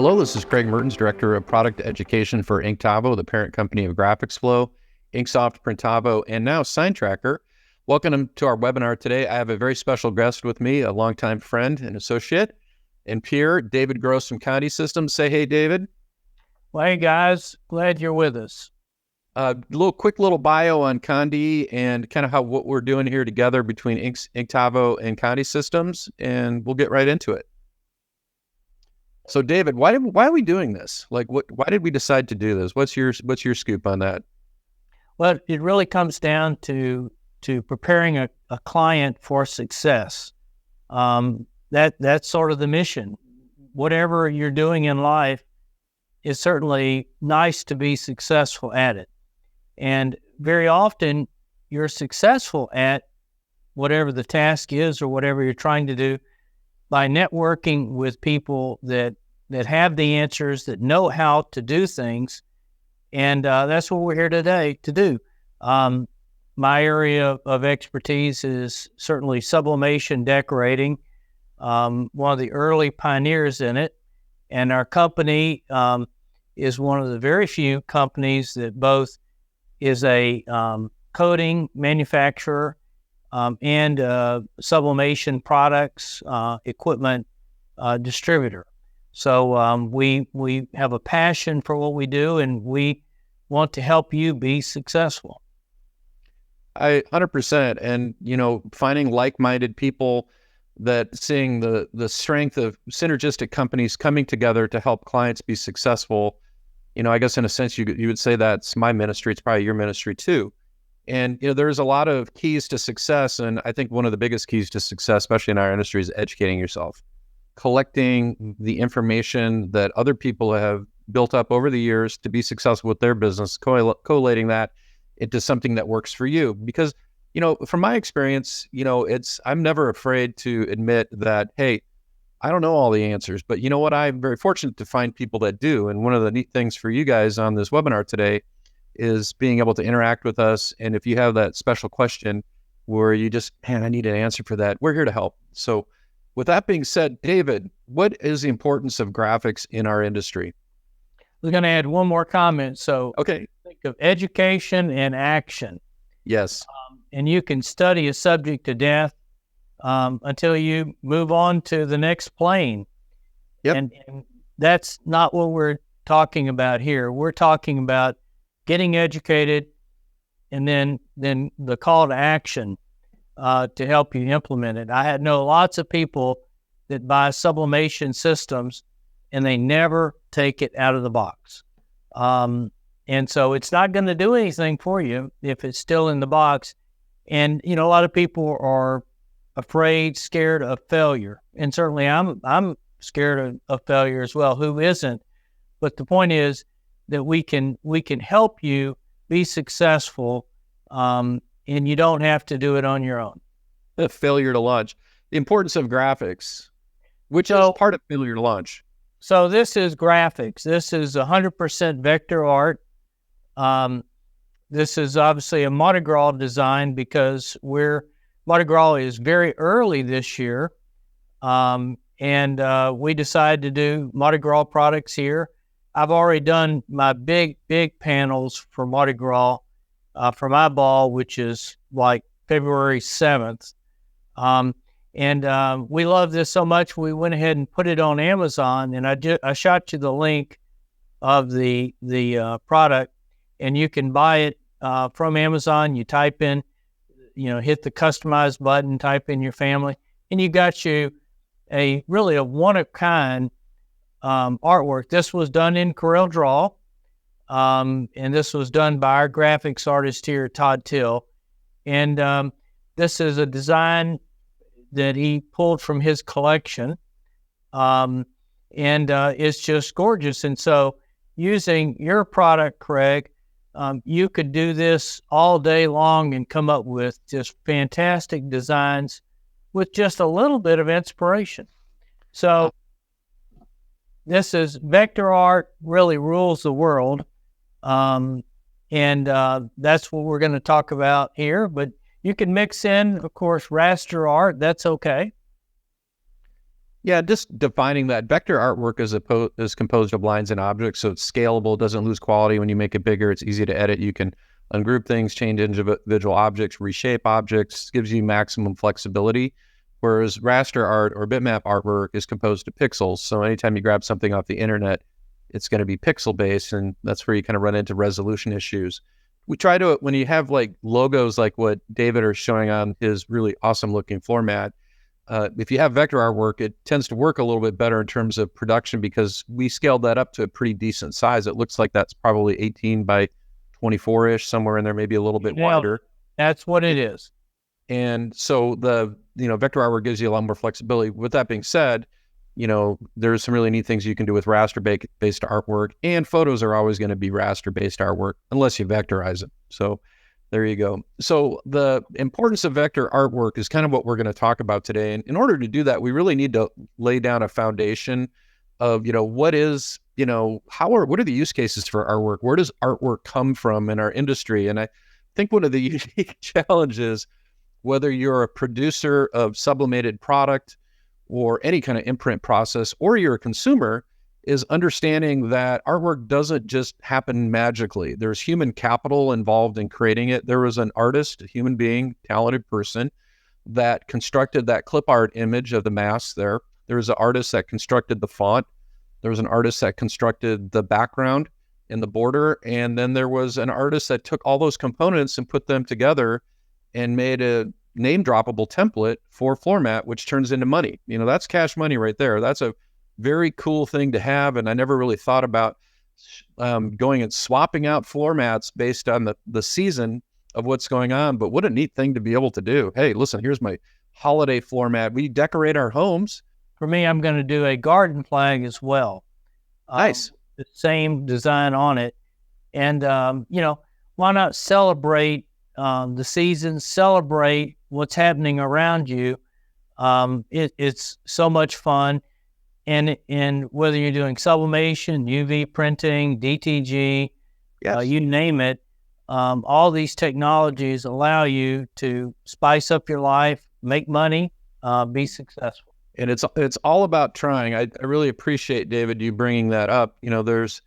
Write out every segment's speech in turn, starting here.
Hello, this is Craig Mertens, Director of Product Education for Inktovo, the parent company of GraphicsFlow, Inksoft, Printavo, and now SignTracker. Welcome to our webinar today. I have a very special guest with me, a longtime friend and associate, and peer, David Gross from Conde Systems. Say hey, David. Well, hey, guys. Glad you're with us. Quick little bio on Conde and kind of what we're doing here together between Inktovo and Conde Systems, and we'll get right into it. So, David, why are we doing this? Why did we decide to do this? What's your scoop on that? Well, it really comes down to preparing a client for success. That's sort of the mission. Whatever you're doing in life, it's certainly nice to be successful at it. And very often you're successful at whatever the task is or whatever you're trying to do by networking with people that have the answers, that know how to do things. And that's what we're here today to do. My area of expertise is certainly sublimation decorating, one of the early pioneers in it. And our company is one of the very few companies that both is a coating manufacturer and sublimation products, equipment distributor. So we have a passion for what we do, and we want to help you be successful. 100%. And, finding like-minded people that seeing the strength of synergistic companies coming together to help clients be successful, I guess in a sense you would say that's my ministry. It's probably your ministry too. And, there's a lot of keys to success. And I think one of the biggest keys to success, especially in our industry, is educating yourself, collecting the information that other people have built up over the years to be successful with their business, collating that into something that works for you. Because, from my experience, I'm never afraid to admit that, hey, I don't know all the answers, but you know what? I'm very fortunate to find people that do. And one of the neat things for you guys on this webinar today is being able to interact with us. And if you have that special question where you just, man, I need an answer for that, we're here to help. So with that being said, David, what is the importance of graphics in our industry? We're going to add one more comment. So okay, think of education and action. Yes. And you can study a subject to death until you move on to the next plane. Yep. And that's not what we're talking about here. We're talking about getting educated and then the call to action to help you implement it. I know lots of people that buy sublimation systems and they never take it out of the box. And so it's not going to do anything for you if it's still in the box. And, a lot of people are afraid, scared of failure. And certainly I'm scared of failure as well. Who isn't? But the point is that we can help you be successful, and you don't have to do it on your own. The failure to launch. The importance of graphics, which is part of failure to launch. So this is graphics. This is 100% vector art. This is obviously a Mardi Gras design because Mardi Gras is very early this year. And we decided to do Mardi Gras products here. I've already done my big panels for Mardi Gras for my ball, which is like February 7th. And we love this so much, we went ahead and put it on Amazon, and I shot you the link of the product, and you can buy it from Amazon. You type in, hit the customize button, type in your family, and you got you a one-of-kind artwork. This was done in Corel Draw, and this was done by our graphics artist here, Todd Till. And this is a design that he pulled from his collection, and it's just gorgeous. And so using your product, Craig, you could do this all day long and come up with just fantastic designs with just a little bit of inspiration. So this is vector art, really rules the world. And that's what we're going to talk about here. But you can mix in, of course, raster art. That's okay. Yeah, just defining that vector artwork is composed of lines and objects, so it's scalable, doesn't lose quality when you make it bigger. It's easy to edit. You can ungroup things, change individual objects, reshape objects, gives you maximum flexibility. Whereas raster art or bitmap artwork is composed of pixels. So anytime you grab something off the internet, it's going to be pixel based, and that's where you kind of run into resolution issues. We try to, when you have like logos like what David is showing on his really awesome looking floor mat, if you have vector artwork, it tends to work a little bit better in terms of production because we scaled that up to a pretty decent size. It looks like that's probably 18 by 24-ish, somewhere in there, maybe a little bit wider. That's what it is. And so the, vector artwork gives you a lot more flexibility. With that being said, there's some really neat things you can do with raster-based artwork, and photos are always going to be raster-based artwork unless you vectorize it. So there you go. So the importance of vector artwork is kind of what we're going to talk about today. And in order to do that, we really need to lay down a foundation of, what is, what are the use cases for artwork? Where does artwork come from in our industry? And I think one of the unique challenges, whether you're a producer of sublimated product or any kind of imprint process, or you're a consumer, is understanding that artwork doesn't just happen magically. There's human capital involved in creating it. There was an artist, a human being, talented person that constructed that clip art image of the mask there. There was an artist that constructed the font. There was an artist that constructed the background and the border. And then there was an artist that took all those components and put them together and made a name droppable template for floor mat, which turns into money. That's cash money right there. That's a very cool thing to have. And I never really thought about going and swapping out floor mats based on the season of what's going on. But what a neat thing to be able to do. Hey, listen, here's my holiday floor mat. We decorate our homes. For me, I'm going to do a garden flag as well. Nice. The same design on it. And, why not celebrate the season, celebrate what's happening around you. It's so much fun. And whether you're doing sublimation, UV printing, DTG, yes. You name it, all these technologies allow you to spice up your life, make money, be successful. And it's all about trying. I really appreciate, David, you bringing that up. There's,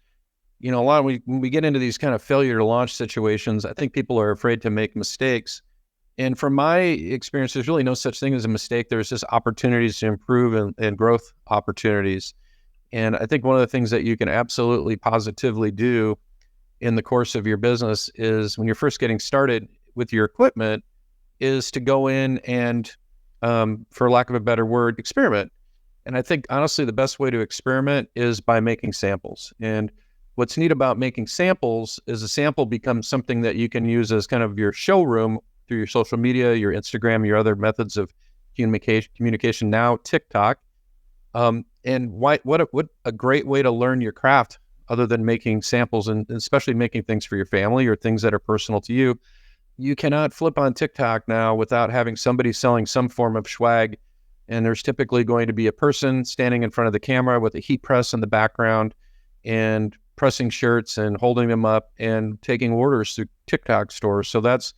a lot when we get into these kind of failure to launch situations, I think people are afraid to make mistakes. And from my experience, there's really no such thing as a mistake. There's just opportunities to improve and growth opportunities. And I think one of the things that you can absolutely positively do in the course of your business is when you're first getting started with your equipment is to go in and, for lack of a better word, experiment. And I think, honestly, the best way to experiment is by making samples. And what's neat about making samples is a sample becomes something that you can use as kind of your showroom through your social media, your Instagram, your other methods of communication now, TikTok. And what a great way to learn your craft other than making samples and especially making things for your family or things that are personal to you. You cannot flip on TikTok now without having somebody selling some form of swag. And there's typically going to be a person standing in front of the camera with a heat press in the background and pressing shirts and holding them up and taking orders through TikTok stores. So that's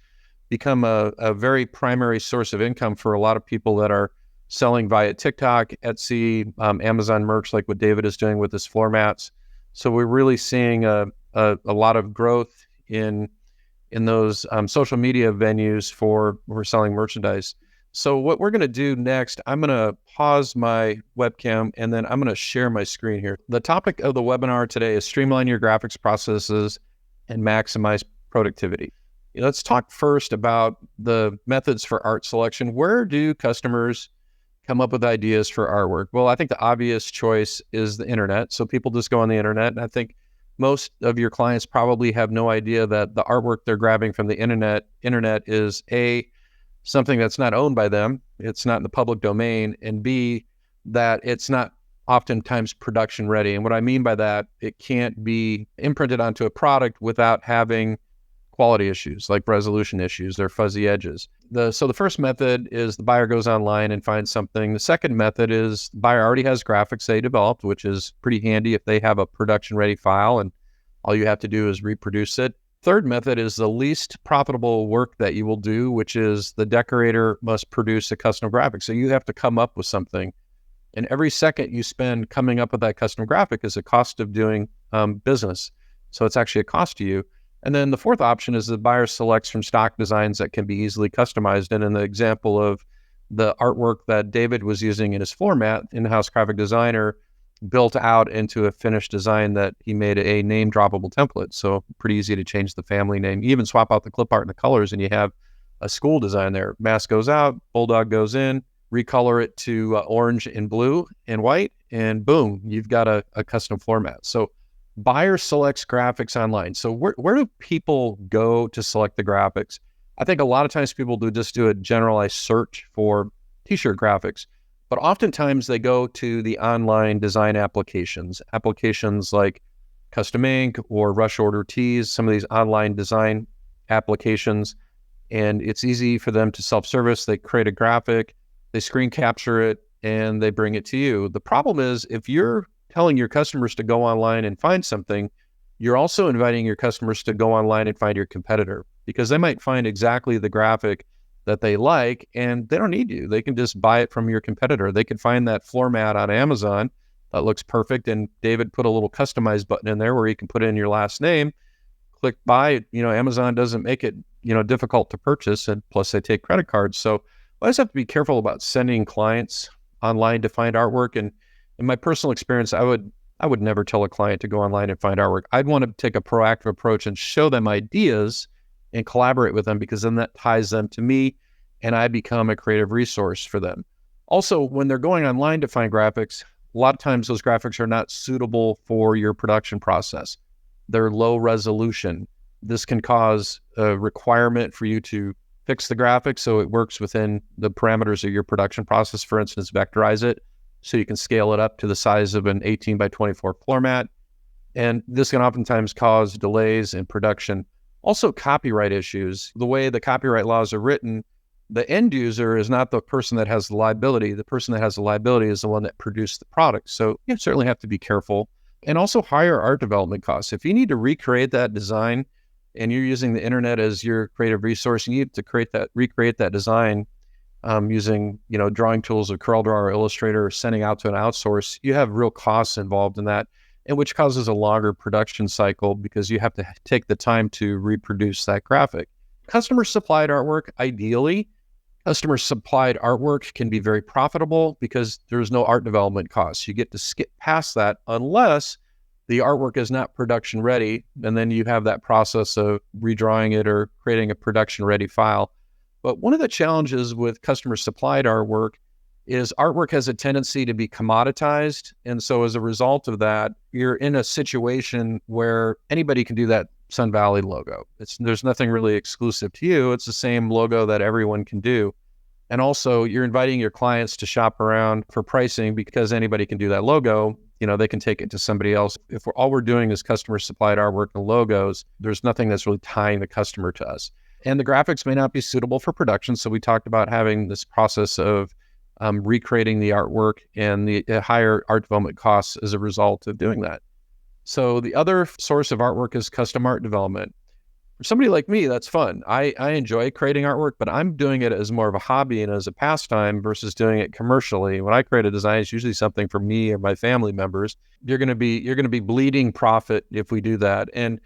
become a very primary source of income for a lot of people that are selling via TikTok, Etsy, Amazon merch, like what David is doing with his floor mats. So we're really seeing a lot of growth in those social media venues for selling merchandise. So what we're going to do next, I'm going to pause my webcam and then I'm going to share my screen here. The topic of the webinar today is streamline your graphics processes and maximize productivity. Let's talk first about the methods for art selection. Where do customers come up with ideas for artwork? Well, I think the obvious choice is the internet. So people just go on the internet. And I think most of your clients probably have no idea that the artwork they're grabbing from the internet is something that's not owned by them. It's not in the public domain. And B, that it's not oftentimes production ready. And what I mean by that, it can't be imprinted onto a product without having quality issues like resolution issues, they're fuzzy edges. So the first method is the buyer goes online and finds something. The second method is the buyer already has graphics they developed, which is pretty handy if they have a production ready file and all you have to do is reproduce it. Third method is the least profitable work that you will do, which is the decorator must produce a custom graphic. So you have to come up with something. And every second you spend coming up with that custom graphic is a cost of doing business. So it's actually a cost to you. And then the fourth option is the buyer selects from stock designs that can be easily customized. And in the example of the artwork that David was using in his floor mat, in-house graphic designer built out into a finished design that he made a name droppable template. So pretty easy to change the family name. You even swap out the clip art and the colors and you have a school design there. Mask goes out, bulldog goes in, recolor it to orange and blue and white, and boom, you've got a custom floor mat. So buyer selects graphics online. So where do people go to select the graphics? I think a lot of times people do a generalized search for t-shirt graphics, but oftentimes they go to the online design applications like Custom Ink or Rush Order Tees, some of these online design applications. And it's easy for them to self-service. They create a graphic, they screen capture it, and they bring it to you. The problem is if you're telling your customers to go online and find something, you're also inviting your customers to go online and find your competitor, because they might find exactly the graphic that they like and they don't need you. They can just buy it from your competitor. They can find that floor mat on Amazon that looks perfect, and David put a little customize button in there where you can put in your last name, click buy. Amazon doesn't make it difficult to purchase, and plus they take credit cards. So I just have to be careful about sending clients online to find artwork. And in my personal experience, I would never tell a client to go online and find artwork. I'd want to take a proactive approach and show them ideas and collaborate with them, because then that ties them to me and I become a creative resource for them. Also, when they're going online to find graphics, a lot of times those graphics are not suitable for your production process. They're low resolution. This can cause a requirement for you to fix the graphic so it works within the parameters of your production process. For instance, vectorize it so you can scale it up to the size of an 18 by 24 floor mat. And this can oftentimes cause delays in production. Also, copyright issues. The way the copyright laws are written, the end user is not the person that has the liability. The person that has the liability is the one that produced the product. So you certainly have to be careful. And also higher art development costs. If you need to recreate that design and you're using the internet as your creative resource, you need to recreate that design using drawing tools of CorelDRAW or Illustrator, or sending out to an outsource. You have real costs involved in that, and which causes a longer production cycle because you have to take the time to reproduce that graphic. Customer supplied artwork, ideally, customer supplied artwork can be very profitable because there's no art development costs. You get to skip past that unless the artwork is not production ready, and then you have that process of redrawing it or creating a production ready file. But one of the challenges with customer supplied artwork is artwork has a tendency to be commoditized. And so as a result of that, you're in a situation where anybody can do that Sun Valley logo. There's nothing really exclusive to you. It's the same logo that everyone can do. And also you're inviting your clients to shop around for pricing because anybody can do that logo. They can take it to somebody else. If all we're doing is customer supplied artwork and logos, there's nothing that's really tying the customer to us. And the graphics may not be suitable for production. So we talked about having this process of recreating the artwork and the higher art development costs as a result of doing that. So the other source of artwork is custom art development. For somebody like me, that's fun. I enjoy creating artwork, but I'm doing it as more of a hobby and as a pastime versus doing it commercially. When I create a design, it's usually something for me or my family members. You're going to be bleeding profit if we do that. And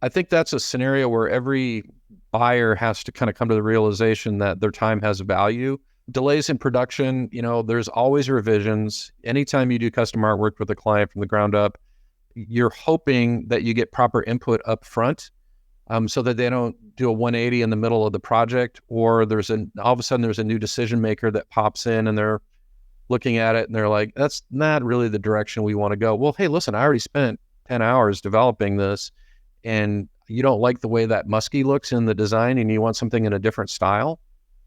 I think that's a scenario where every buyer has to kind of come to the realization that their time has value. Delays in production, there's always revisions. Anytime you do custom artwork with a client from the ground up, you're hoping that you get proper input up front, so that they don't do a 180 in the middle of the project, or all of a sudden there's a new decision maker that pops in and they're looking at it and they're like, that's not really the direction we want to go. Well, hey, listen, I already spent 10 hours developing this and you don't like the way that musky looks in the design and you want something in a different style.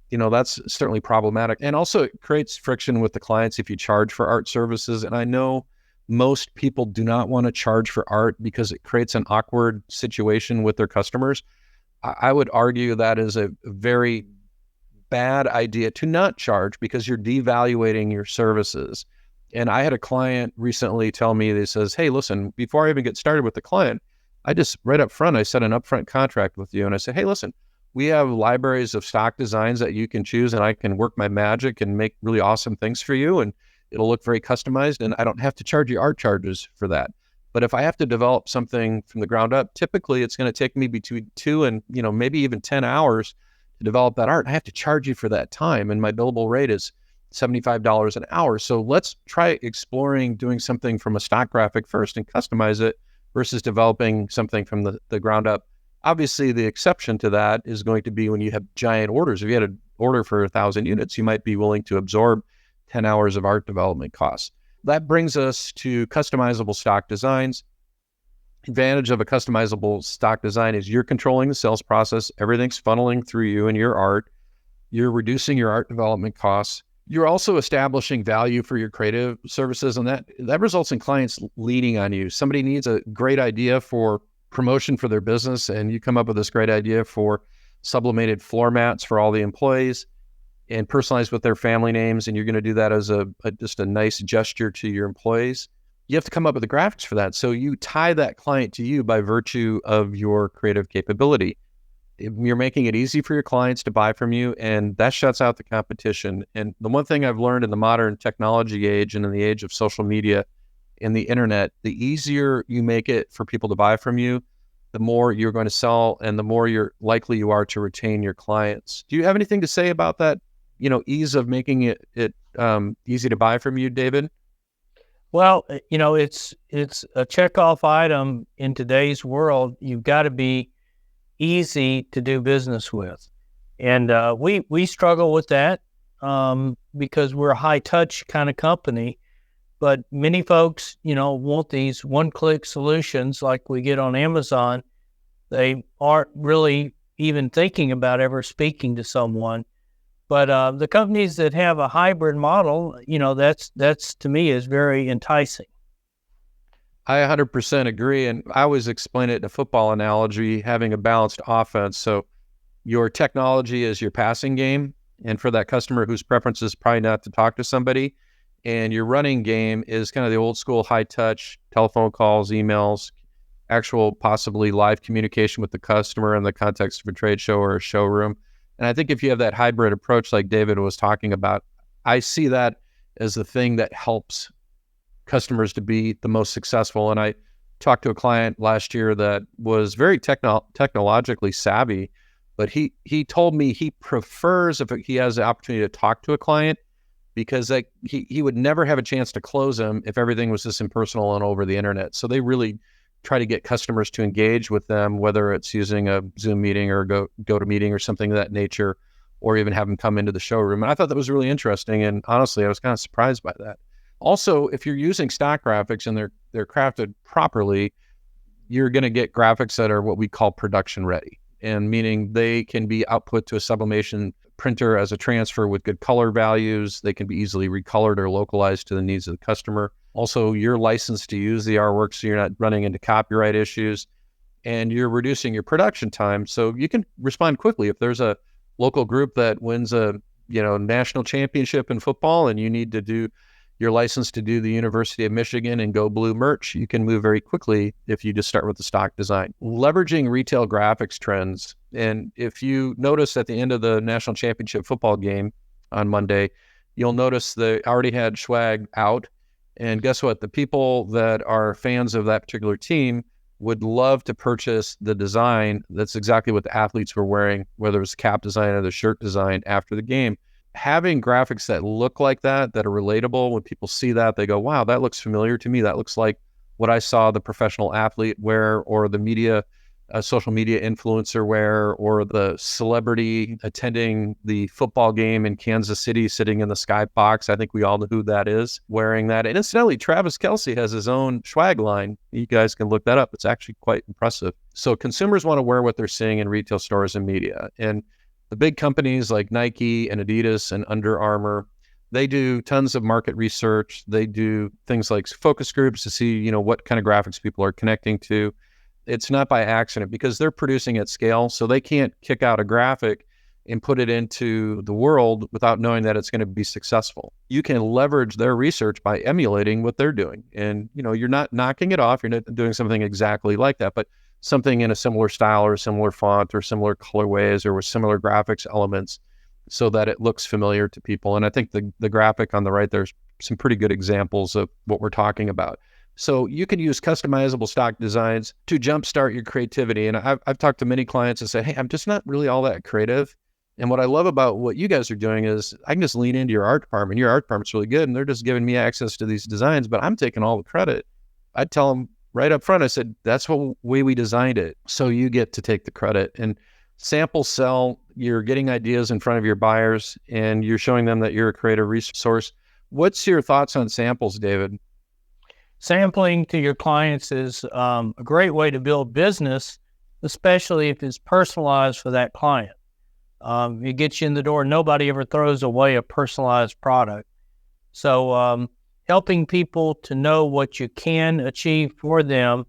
That's certainly problematic. And also it creates friction with the clients if you charge for art services. And I know most people do not want to charge for art because it creates an awkward situation with their customers. I would argue that is a very bad idea to not charge because you're devaluating your services. And I had a client recently tell me, they says, hey, listen, before I even get started with the client, right up front, I set an upfront contract with you. And I said, hey, listen, we have libraries of stock designs that you can choose and I can work my magic and make really awesome things for you. And It'll look very customized, and I don't have to charge you art charges for that. But if I have to develop something from the ground up, typically it's going to take me between 2 and maybe even 10 hours to develop that art. I have to charge you for that time, and my billable rate is $75 an hour. So let's try exploring doing something from a stock graphic first and customize it versus developing something from the ground up. Obviously, the exception to that is going to be when you have giant orders. If you had an order for 1,000 units, you might be willing to absorb 10 hours of art development costs. That brings us to customizable stock designs. Advantage of a customizable stock design is you're controlling the sales process. Everything's funneling through you and your art. You're reducing your art development costs. You're also establishing value for your creative services, and that results in clients leaning on you. Somebody needs a great idea for promotion for their business, and you come up with this great idea for sublimated floor mats for all the employees and personalized with their family names, and you're going to do that as just a nice gesture to your employees. You have to come up with the graphics for that. So you tie that client to you by virtue of your creative capability. You're making it easy for your clients to buy from you, and that shuts out the competition. And the one thing I've learned in the modern technology age and in the age of social media and the internet, the easier you make it for people to buy from you, the more you're going to sell and the more likely you are to retain your clients. Do you have anything to say about that, ease of making it easy to buy from you, David? Well, it's a checkoff item in today's world. You've got to be easy to do business with. And we struggle with that because we're a high-touch kind of company. But many folks, want these one-click solutions like we get on Amazon. They aren't really even thinking about ever speaking to someone. But the companies that have a hybrid model, that's to me is very enticing. I 100% agree. And I always explain it in a football analogy, having a balanced offense. So your technology is your passing game. And for that customer whose preference is probably not to talk to somebody, and your running game is kind of the old school high touch, telephone calls, emails, actual possibly live communication with the customer in the context of a trade show or a showroom. And I think if you have that hybrid approach like David was talking about, I see that as the thing that helps customers to be the most successful. And I talked to a client last year that was very technologically savvy, but he told me he prefers if he has the opportunity to talk to a client, because he would never have a chance to close them if everything was just impersonal and over the internet. So they really try to get customers to engage with them, whether it's using a Zoom meeting or GoToMeeting or something of that nature, or even have them come into the showroom. And I thought that was really interesting. And honestly, I was kind of surprised by that. Also, if you're using stock graphics and they're crafted properly, you're going to get graphics that are what we call production ready, and meaning they can be output to a sublimation printer as a transfer with good color values. They can be easily recolored or localized to the needs of the customer. Also, you're licensed to use the artwork, so you're not running into copyright issues, and you're reducing your production time. So you can respond quickly. If there's a local group that wins a national championship in football and you need to do your license to do the University of Michigan and Go Blue merch, you can move very quickly if you just start with the stock design. Leveraging retail graphics trends. And if you notice at the end of the national championship football game on Monday, you'll notice they already had swag out. And guess what? The people that are fans of that particular team would love to purchase the design. That's exactly what the athletes were wearing, whether it was cap design or the shirt design after the game. Having graphics that look like that are relatable, when people see that, they go, wow, that looks familiar to me. That looks like what I saw the professional athlete wear, or the media, social media influencer wear, or the celebrity attending the football game in Kansas City sitting in the skybox. I think we all know who that is wearing that. And incidentally, Travis Kelce has his own swag line. You guys can look that up. It's actually quite impressive. So consumers want to wear what they're seeing in retail stores and media. And the big companies like Nike and Adidas and Under Armour, they do tons of market research. They do things like focus groups to see, what kind of graphics people are connecting to. It's not by accident, because they're producing at scale. So they can't kick out a graphic and put it into the world without knowing that it's going to be successful. You can leverage their research by emulating what they're doing. And, you're not knocking it off. You're not doing something exactly like that, but something in a similar style or similar font or similar colorways or with similar graphics elements, so that it looks familiar to people. And I think the graphic on the right there is some pretty good examples of what we're talking about. So you can use customizable stock designs to jumpstart your creativity. And I've talked to many clients and said, hey, I'm just not really all that creative. And what I love about what you guys are doing is I can just lean into your art department. Your art department's really good, and they're just giving me access to these designs, but I'm taking all the credit. I'd tell them right up front, I said, that's what way we designed it. So you get to take the credit. And sample sell, you're getting ideas in front of your buyers, and you're showing them that you're a creative resource. What's your thoughts on samples, David? Sampling to your clients is a great way to build business, especially if it's personalized for that client. It gets you in the door. Nobody ever throws away a personalized product. So helping people to know what you can achieve for them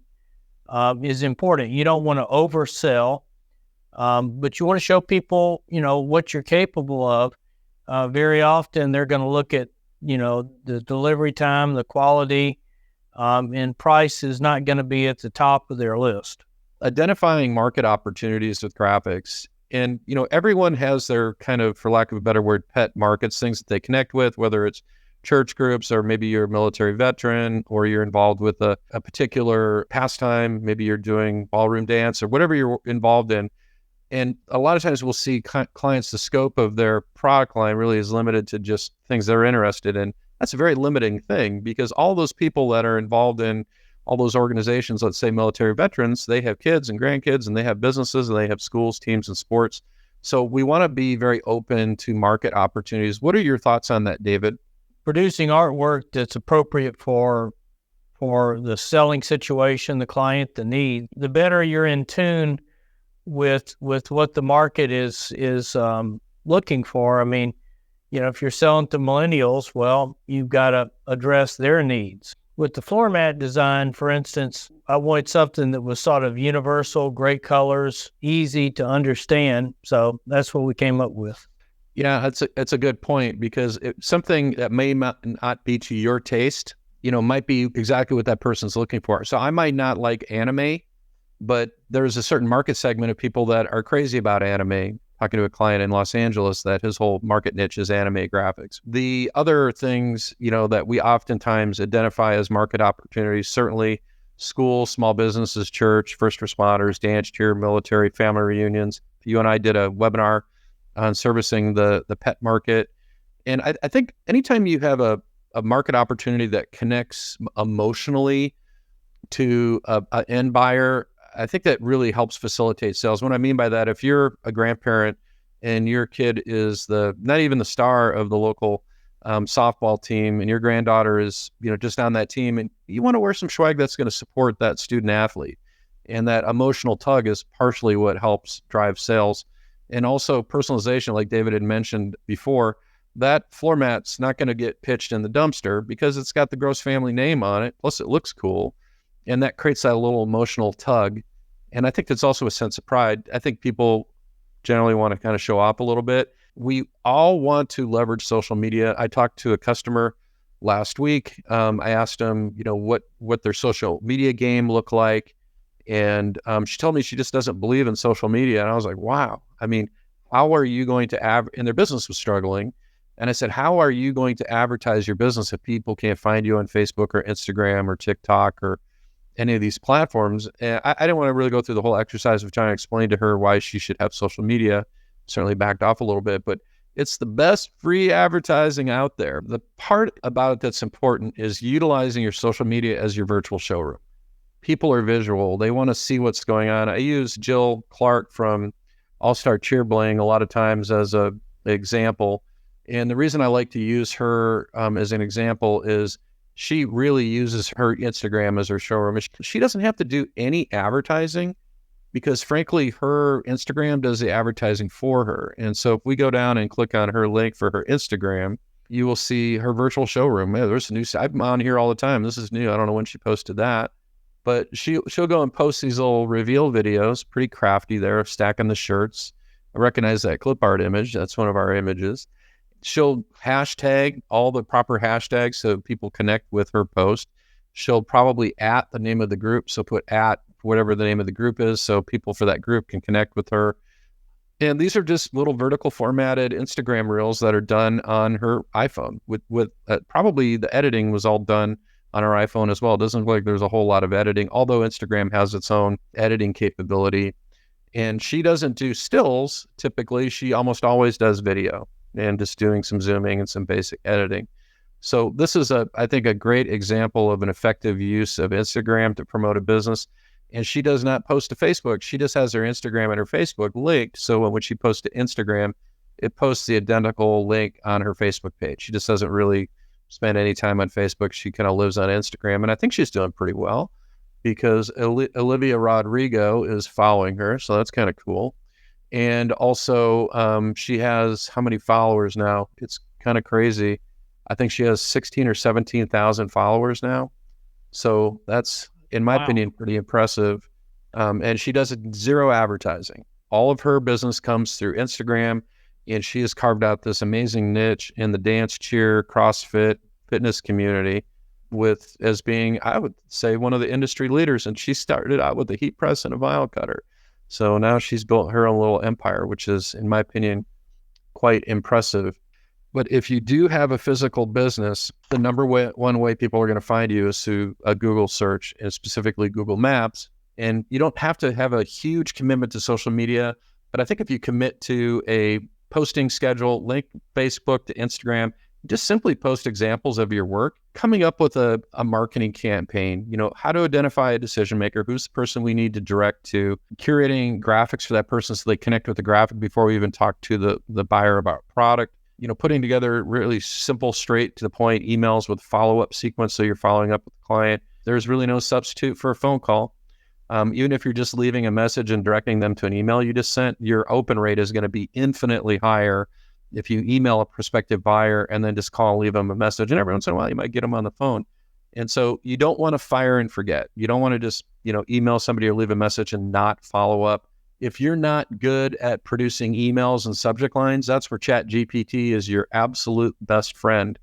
is important. You don't want to oversell, but you want to show people, what you're capable of. Very often they're going to look at, the delivery time, the quality, and price is not going to be at the top of their list. Identifying market opportunities with graphics. And, everyone has their kind of, for lack of a better word, pet markets, things that they connect with, whether it's church groups or maybe you're a military veteran or you're involved with a particular pastime. Maybe you're doing ballroom dance or whatever you're involved in. And a lot of times we'll see clients, the scope of their product line really is limited to just things they're interested in. That's a very limiting thing because all those people that are involved in all those organizations, let's say military veterans, they have kids and grandkids and they have businesses and they have schools, teams, and sports. So we want to be very open to market opportunities. What are your thoughts on that, David? Producing artwork that's appropriate for the selling situation, the client, the need, the better you're in tune with what the market is looking for. I mean, if you're selling to millennials, well, you've got to address their needs. With the floor mat design, for instance, I wanted something that was sort of universal, great colors, easy to understand. So that's what we came up with. Yeah, that's a good point because something that may not be to your taste, might be exactly what that person's looking for. So I might not like anime, but there's a certain market segment of people that are crazy about anime. Talking to a client in Los Angeles that his whole market niche is anime graphics. The other things, that we oftentimes identify as market opportunities, certainly school, small businesses, church, first responders, dance, cheer, military, family reunions. You and I did a webinar on servicing the pet market. And I think anytime you have a market opportunity that connects emotionally to an end buyer, I think that really helps facilitate sales. What I mean by that, if you're a grandparent and your kid is not even the star of the local softball team and your granddaughter is, just on that team and you want to wear some swag that's going to support that student athlete. And that emotional tug is partially what helps drive sales. And also personalization, like David had mentioned before, that floor mat's not going to get pitched in the dumpster because it's got the Gross family name on it. Plus it looks cool. And that creates that little emotional tug. And I think that's also a sense of pride. I think people generally want to kind of show off a little bit. We all want to leverage social media. I talked to a customer last week. I asked them, what their social media game looked like. And she told me she just doesn't believe in social media. And I was like, wow. I mean, how are you going to and their business was struggling. And I said, how are you going to advertise your business if people can't find you on Facebook or Instagram or TikTok or any of these platforms? And I didn't want to really go through the whole exercise of trying to explain to her why she should have social media. Certainly backed off a little bit, but it's the best free advertising out there. The part about it that's important is utilizing your social media as your virtual showroom. People are visual. They want to see what's going on. I use Jill Clark from All-Star Cheer Bling a lot of times as an example. And the reason I like to use her as an example is she really uses her Instagram as her showroom. She doesn't have to do any advertising because, frankly, her Instagram does the advertising for her. And so if we go down and click on her link for her Instagram, you will see her virtual showroom. Man, there's a new, I'm on here all the time. This is new. I don't know when she posted that. But she'll go and post these little reveal videos, pretty crafty there, stacking the shirts. I recognize that clip art image. That's one of our images. She'll hashtag all the proper hashtags so people connect with her post. She'll probably @ the name of the group. So put @ whatever the name of the group is so people for that group can connect with her. And these are just little vertical formatted Instagram reels that are done on her iPhone with probably the editing was all done on her iPhone as well. It doesn't look like there's a whole lot of editing, although Instagram has its own editing capability. And she doesn't do stills. Typically, she almost always does video and just doing some zooming and some basic editing. So this is I think a great example of an effective use of Instagram to promote a business. And she does not post to Facebook. She just has her Instagram and her Facebook linked. So when she posts to Instagram, it posts the identical link on her Facebook page. She just doesn't really spend any time on Facebook. She kind of lives on Instagram. And I think she's doing pretty well because Olivia Rodrigo is following her. So that's kind of cool. And also she has how many followers now? It's kind of crazy. I think she has 16 or 17,000 followers now. So that's, in my opinion, pretty impressive. And she does zero advertising. All of her business comes through Instagram, and she has carved out this amazing niche in the dance, cheer, CrossFit, fitness community as being, I would say, one of the industry leaders. And she started out with a heat press and a vinyl cutter. So now she's built her own little empire, which is, in my opinion, quite impressive. But if you do have a physical business, the one way people are going to find you is through a Google search, and specifically Google Maps. And you don't have to have a huge commitment to social media, but I think if you commit to a posting schedule, link Facebook to Instagram, just simply post examples of your work, coming up with a marketing campaign, how to identify a decision maker, who's the person we need to direct to, curating graphics for that person so they connect with the graphic before we even talk to the buyer about product. Putting together really simple, straight to the point emails with follow-up sequence so you're following up with the client. There's really no substitute for a phone call. Even if you're just leaving a message and directing them to an email you just sent, your open rate is going to be infinitely higher if you email a prospective buyer and then just call and leave them a message. And every once in a while, you might get them on the phone. And so you don't want to fire and forget. You don't want to just, email somebody or leave a message and not follow up. If you're not good at producing emails and subject lines, that's where ChatGPT is your absolute best friend.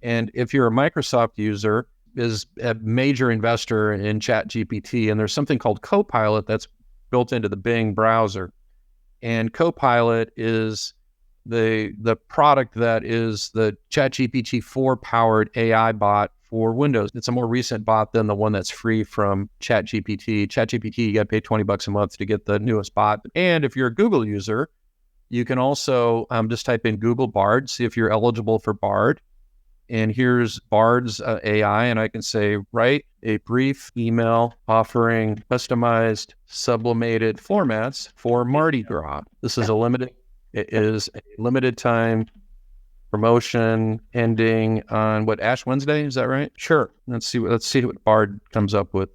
And if you're a Microsoft user, is a major investor in ChatGPT, and there's something called Copilot that's built into the Bing browser. And Copilot is the product that is the ChatGPT 4 powered AI bot for Windows. It's a more recent bot than the one that's free from ChatGPT. ChatGPT, you got to pay $20 a month to get the newest bot. And if you're a Google user, you can also just type in Google Bard, see if you're eligible for Bard. And here's Bard's AI, and I can say, write a brief email offering customized sublimated floor mats for Mardi Gras. This is it is a limited time promotion ending on Ash Wednesday, is that right? Sure. Let's see what Bard comes up with.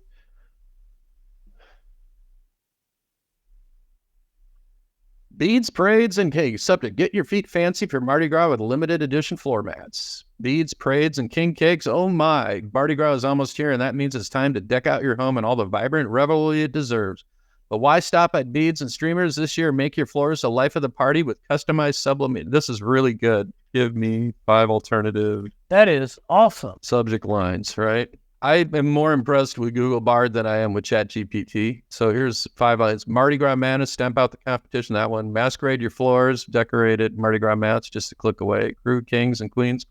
Beads, parades, and cakes. Subject: get your feet fancy for Mardi Gras with limited edition floor mats. Beads, parades, and king cakes. Oh my, Mardi Gras is almost here, and that means it's time to deck out your home in all the vibrant revelry it deserves. But why stop at beads and streamers this year? Make your floors the life of the party with customized sublimate. This is really good. Give me 5 alternative. That is awesome. Subject lines, right? I am more impressed with Google Bard than I am with ChatGPT. So here's 5 lines. Mardi Gras Madness, stamp out the competition. That one. Masquerade your floors, decorated Mardi Gras mats just a click away. Crew kings and queens,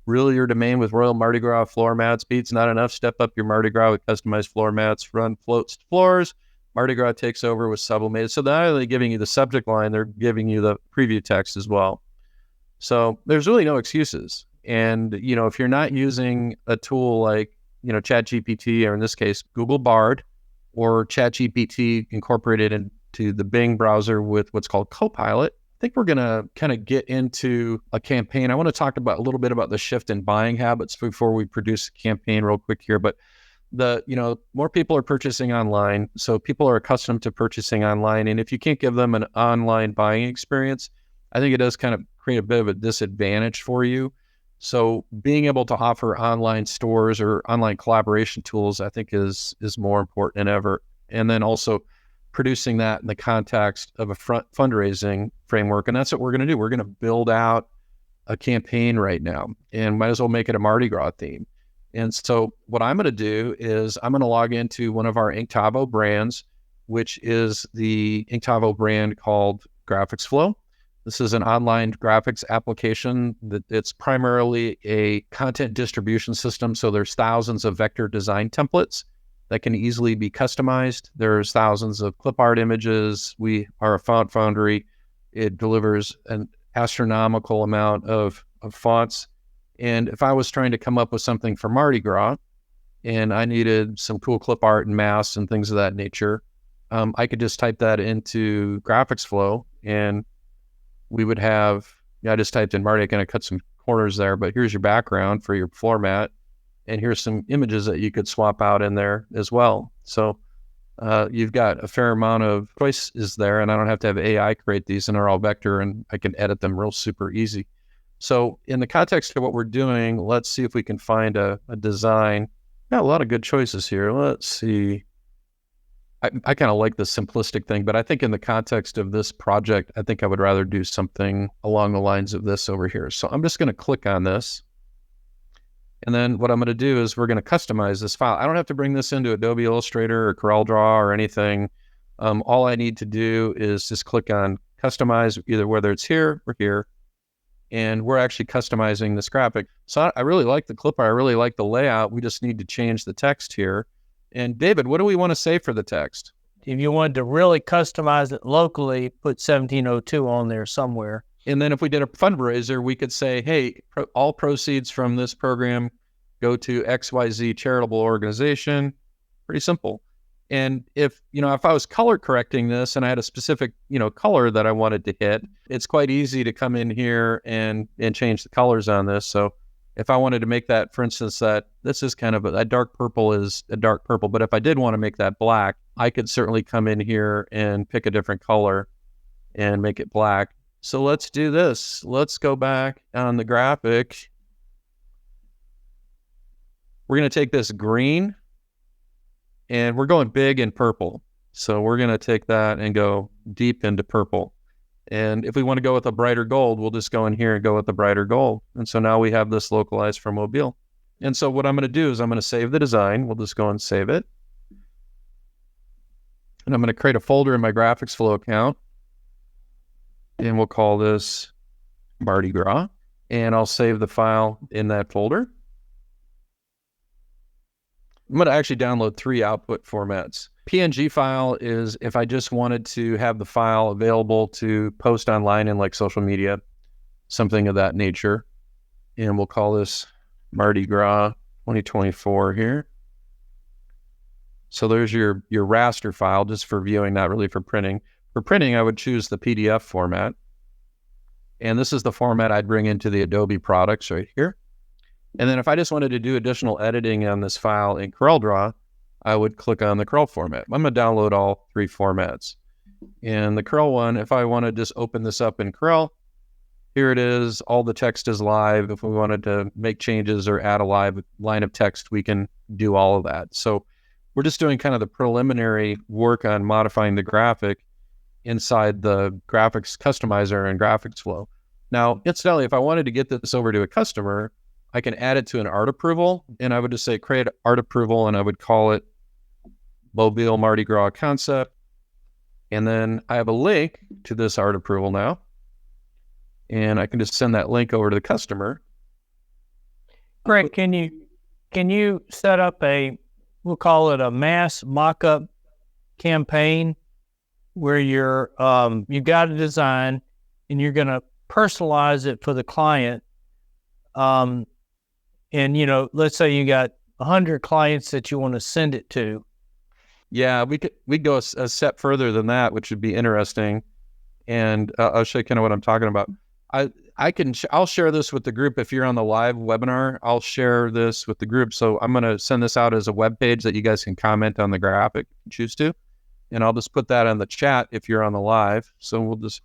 rule your domain with royal Mardi Gras floor mats. Beats not enough. Step up your Mardi Gras with customized floor mats. Run floats to floors. Mardi Gras takes over with sublimated. So they're not only giving you the subject line, they're giving you the preview text as well. So there's really no excuses. And, if you're not using a tool like, ChatGPT, or in this case, Google Bard, or ChatGPT incorporated into the Bing browser with what's called Copilot, I think we're going to kind of get into a campaign. I want to talk a little bit about the shift in buying habits before we produce a campaign real quick here. But more people are purchasing online. So people are accustomed to purchasing online. And if you can't give them an online buying experience, I think it does kind of create a bit of a disadvantage for you. So being able to offer online stores or online collaboration tools, I think is more important than ever. And then also producing that in the context of a fundraising framework. And that's what we're going to do. We're going to build out a campaign right now, and might as well make it a Mardi Gras theme. And so what I'm going to do is I'm going to log into one of our Inktovo brands, which is the Inktovo brand called GraphicsFlow. This is an online graphics application that it's primarily a content distribution system. So there's thousands of vector design templates that can easily be customized. There's thousands of clip art images. We are a font foundry. It delivers an astronomical amount of fonts. And if I was trying to come up with something for Mardi Gras and I needed some cool clip art and masks and things of that nature, I could just type that into GraphicsFlow and we would have, I just typed in Marty, I kind of cut some corners there, but here's your background for your floor mat. And here's some images that you could swap out in there as well. So you've got a fair amount of choices there, and I don't have to have AI create these, and they're all vector, and I can edit them real super easy. So in the context of what we're doing, let's see if we can find a design. Got a lot of good choices here. Let's see. I kind of like the simplistic thing, but I think in the context of this project, I think I would rather do something along the lines of this over here. So I'm just going to click on this. And then what I'm going to do is we're going to customize this file. I don't have to bring this into Adobe Illustrator or CorelDRAW or anything. All I need to do is just click on customize, either whether it's here or here. And we're actually customizing this graphic. So I really like the clipper. I really like the layout. We just need to change the text here. And David, what do we want to say for the text? If you wanted to really customize it locally, put 1702 on there somewhere. And then if we did a fundraiser, we could say, hey, all proceeds from this program go to XYZ charitable organization. Pretty simple. And if I was color correcting this and I had a specific, color that I wanted to hit, it's quite easy to come in here and change the colors on this. So if I wanted to make that, for instance, that this is kind of a dark purple is a dark purple, but if I did want to make that black, I could certainly come in here and pick a different color and make it black. So let's do this. Let's go back on the graphic. We're going to take this green and we're going big in purple. So we're going to take that and go deep into purple. And if we want to go with a brighter gold, we'll just go in here and go with the brighter gold. And so now we have this localized for Mobile. And so what I'm going to do is I'm going to save the design. We'll just go and save it. And I'm going to create a folder in my GraphicsFlow account. And we'll call this Mardi Gras. And I'll save the file in that folder. I'm going to actually download 3 output formats. PNG file is if I just wanted to have the file available to post online in like social media, something of that nature. And we'll call this Mardi Gras 2024 here. So there's your raster file just for viewing, not really for printing. For printing, I would choose the PDF format. And this is the format I'd bring into the Adobe products right here. And then if I just wanted to do additional editing on this file in CorelDRAW, I would click on the Corel format. I'm going to download all 3 formats. And the Corel one, if I want to just open this up in Corel, here it is. All the text is live. If we wanted to make changes or add a live line of text, we can do all of that. So we're just doing kind of the preliminary work on modifying the graphic inside the graphics customizer and GraphicsFlow. Now, incidentally, if I wanted to get this over to a customer, I can add it to an art approval, and I would just say create art approval, and I would call it Mobile Mardi Gras concept. And then I have a link to this art approval now, and I can just send that link over to the customer. Greg, can you set up we'll call it a mass mock-up campaign where you've got a design and you're going to personalize it for the client. And, let's say you got 100 clients that you want to send it to. Yeah, we'd go a step further than that, which would be interesting. And I'll show you kind of what I'm talking about. I'll share this with the group. If you're on the live webinar, I'll share this with the group. So I'm going to send this out as a web page that you guys can comment on the graphic if you choose to. And I'll just put that on the chat if you're on the live. So we'll just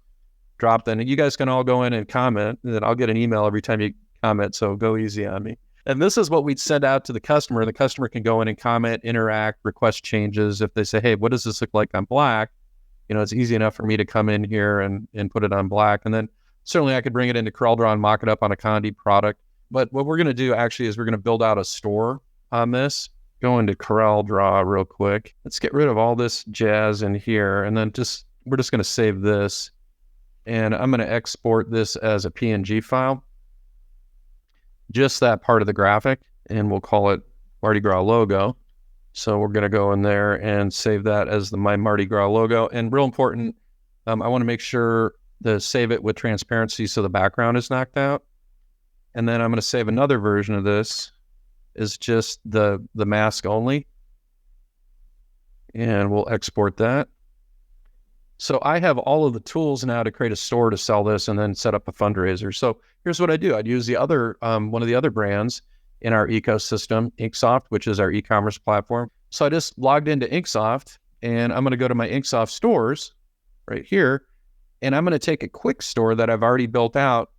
drop that. And you guys can all go in and comment. And then I'll get an email every time you comment. So go easy on me. And this is what we'd send out to the customer. The customer can go in and comment, interact, request changes. If they say, hey, what does this look like on black? It's easy enough for me to come in here and put it on black. And then certainly I could bring it into CorelDRAW and mock it up on a Conde product. But what we're going to do actually is we're going to build out a store on this. Go into CorelDRAW real quick. Let's get rid of all this jazz in here. And then we're just going to save this. and I'm going to export this as a PNG file, just that part of the graphic, and we'll call it Mardi Gras logo. So we're going to go in there and save that as my Mardi Gras logo. And real important, I want to make sure to save it with transparency so the background is knocked out. And then I'm going to save another version of this is just the mask only. And we'll export that. So I have all of the tools now to create a store to sell this and then set up a fundraiser. So here's what I do. I'd use the other one of the other brands in our ecosystem, Inksoft, which is our e-commerce platform. So I just logged into Inksoft, and I'm going to go to my Inksoft stores right here, and I'm going to take a quick store that I've already built out,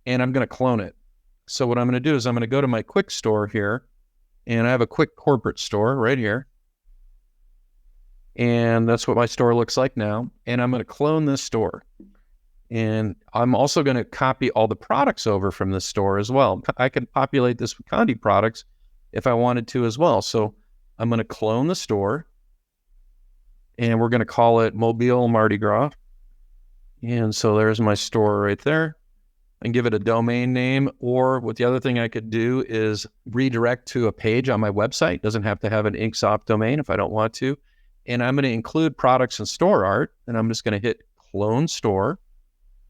and I'm going to clone it. So what I'm going to do is I'm going to go to my quick store here, and I have a quick corporate store right here. And that's what my store looks like now. And I'm going to clone this store. And I'm also going to copy all the products over from this store as well. I can populate this with Conde products if I wanted to as well. So I'm going to clone the store, and we're going to call it Mobile Mardi Gras. And so there's my store right there. And give it a domain name, or what the other thing I could do is redirect to a page on my website. It doesn't have to have an Inksoft domain if I don't want to. And I'm going to include products and store art, and I'm just going to hit clone store,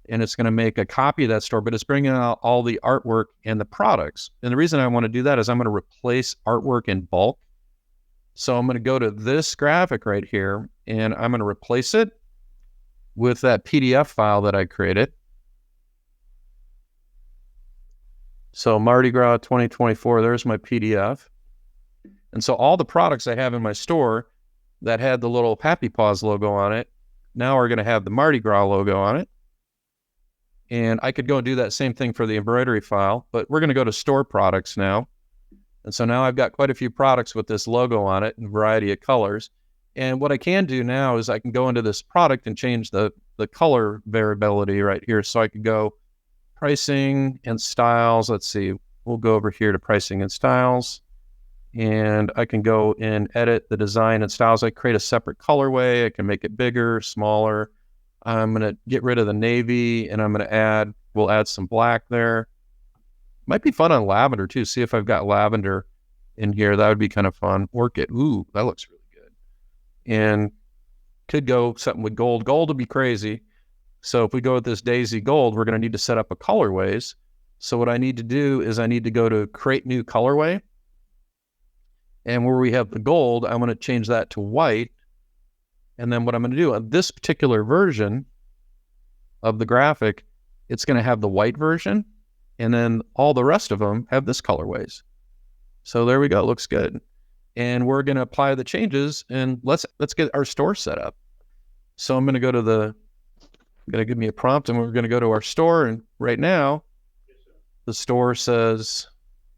and it's going to make a copy of that store, but it's bringing out all the artwork and the products. And the reason I want to do that is I'm going to replace artwork in bulk. So I'm going to go to this graphic right here, and I'm going to replace it with that PDF file that I created. So Mardi Gras 2024, there's my PDF. And so all the products I have in my store that had the little Happy Paws logo on it, now are going to have the Mardi Gras logo on it. And I could go and do that same thing for the embroidery file, but we're going to go to store products now. And so now I've got quite a few products with this logo on it in a variety of colors. And what I can do now is I can go into this product and change the color variability right here. So I could go pricing and styles. Let's see, we'll go over here to pricing and styles, and I can go and edit the design and styles. I create a separate colorway. I can make it bigger, smaller. I'm going to get rid of the navy, and I'm going to we'll add some black there. Might be fun on lavender too. See if I've got lavender in here. That would be kind of fun. Orchid. Ooh, that looks really good. And could go something with gold. Gold would be crazy. So if we go with this Daisy Gold, we're going to need to set up a colorways. So what I need to do is I need to go to create new colorway. And where we have the gold, I'm going to change that to white. And then what I'm going to do on this particular version of the graphic, it's going to have the white version. And then all the rest of them have this colorways. So there we go. Looks good. And we're going to apply the changes, and let's get our store set up. So I'm going to go to going to give me a prompt, and we're going to go to our store. And right now, the store says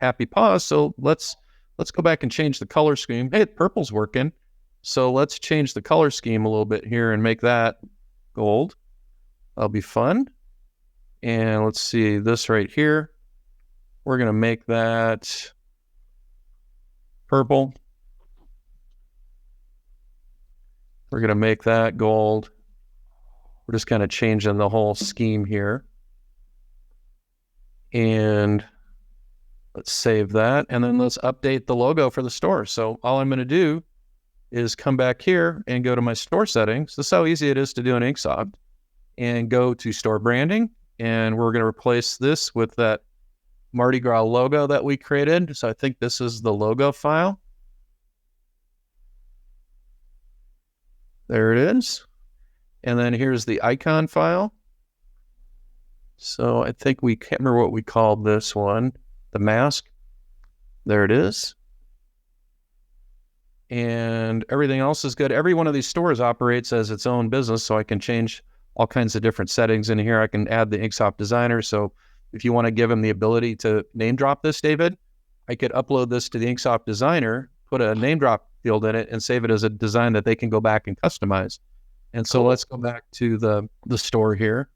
Happy Paws. So let's go back and change the color scheme. Hey, purple's working. So let's change the color scheme a little bit here and make that gold. That'll be fun. And let's see this right here. We're going to make that purple. We're going to make that gold. We're just kind of changing the whole scheme here. And let's save that. And then let's update the logo for the store. So all I'm going to do is come back here and go to my store settings. This is how easy it is to do in Inksoft. And go to store branding. And we're going to replace this with that Mardi Gras logo that we created. So I think this is the logo file. There it is. And then here's the icon file. So I think we can't remember what we called this one, the mask. There it is. And everything else is good. Every one of these stores operates as its own business, so I can change all kinds of different settings in here. I can add the Inksoft designer. So if you want to give them the ability to name drop this, David, I could upload this to the Inksoft designer, put a name drop field in it, and save it as a design that they can go back and customize. And so let's go back to the store here.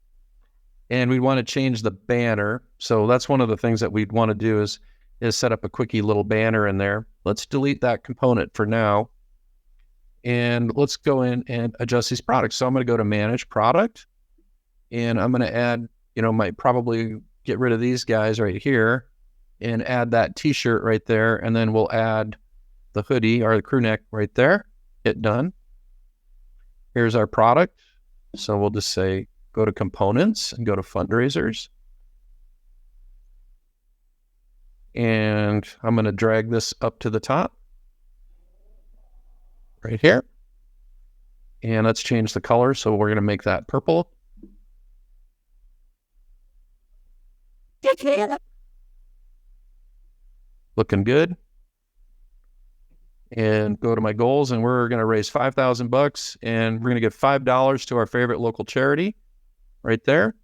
And we want to change the banner. So that's one of the things that we'd want to do is set up a quickie little banner in there. Let's delete that component for now. And let's go in and adjust these products. So I'm going to go to Manage Product. And I'm going to add, might probably get rid of these guys right here and add that t-shirt right there. And then we'll add the hoodie or the crew neck right there. Hit done. Here's our product. So we'll just say, go to components and go to fundraisers. And I'm going to drag this up to the top right here. And let's change the color. So we're going to make that purple. Looking good. And go to my goals, and we're going to raise $5,000, and we're going to give $5 to our favorite local charity right there.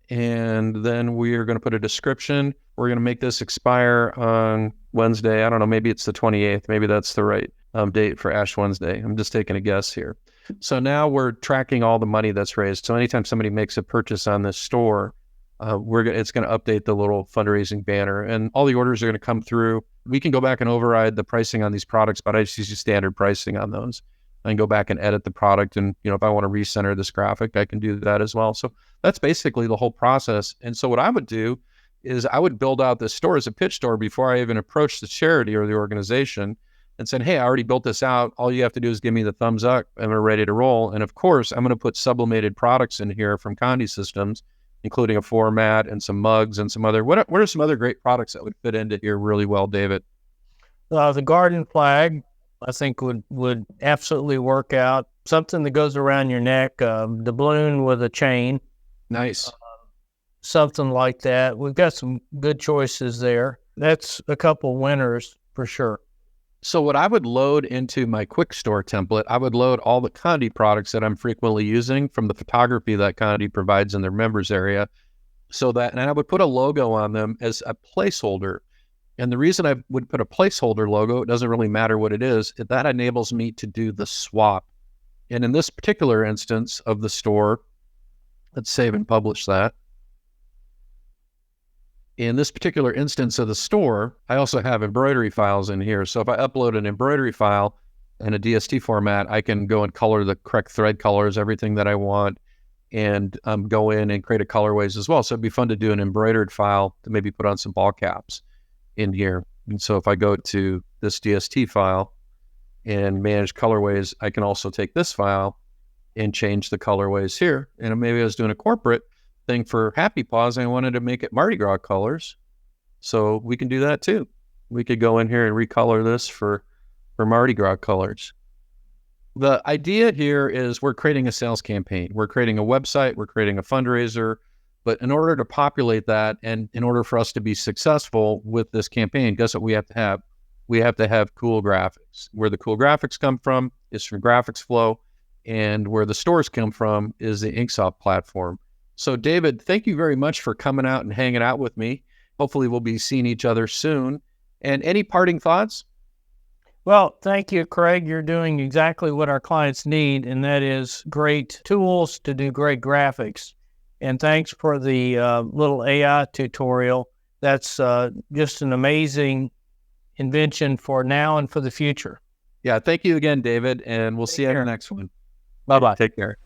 And then we are going to put a description. We're going to make this expire on Wednesday. I don't know, maybe it's the 28th. Maybe that's the right date for Ash Wednesday. I'm just taking a guess here. So now we're tracking all the money that's raised. So anytime somebody makes a purchase on this store, it's going to update the little fundraising banner, and all the orders are going to come through. We can go back and override the pricing on these products, but I just use standard pricing on those. I can go back and edit the product, and if I want to recenter this graphic, I can do that as well. So that's basically the whole process. And so what I would do is I would build out this store as a pitch store before I even approach the charity or the organization and said, hey, I already built this out. All you have to do is give me the thumbs up, and we're ready to roll. And of course, I'm going to put sublimated products in here from Conde Systems, including a format and some mugs and some other, what are some other great products that would fit into here really well, David? The garden flag, I think would absolutely work out. Something that goes around your neck, the balloon with a chain. Nice. Something like that. We've got some good choices there. That's a couple winners for sure. So what I would load into my quick store template, I would load all the Conde products that I'm frequently using from the photography that Conde provides in their members area. And I would put a logo on them as a placeholder. And the reason I would put a placeholder logo, it doesn't really matter what it is, that enables me to do the swap. And in this particular instance of the store, let's save and publish that. In this particular instance of the store, I also have embroidery files in here. So if I upload an embroidery file in a DST format, I can go and color the correct thread colors, everything that I want, and go in and create a colorways as well. So it'd be fun to do an embroidered file to maybe put on some ball caps in here. And so if I go to this DST file and manage colorways, I can also take this file and change the colorways here. And maybe I was doing a corporate thing for Happy Paws, and I wanted to make it Mardi Gras colors. So we can do that too. We could go in here and recolor this for Mardi Gras colors. The idea here is we're creating a sales campaign. We're creating a website, we're creating a fundraiser, but in order to populate that and in order for us to be successful with this campaign, guess what we have to have? We have to have cool graphics. Where the cool graphics come from is from GraphicsFlow, and where the stores come from is the Inksoft platform. So David, thank you very much for coming out and hanging out with me. Hopefully we'll be seeing each other soon. And any parting thoughts? Well, thank you, Craig. You're doing exactly what our clients need, and that is great tools to do great graphics. And thanks for the little AI tutorial. That's just an amazing invention for now and for the future. Yeah, thank you again, David, and we'll see you in the next one. Bye-bye. Take care.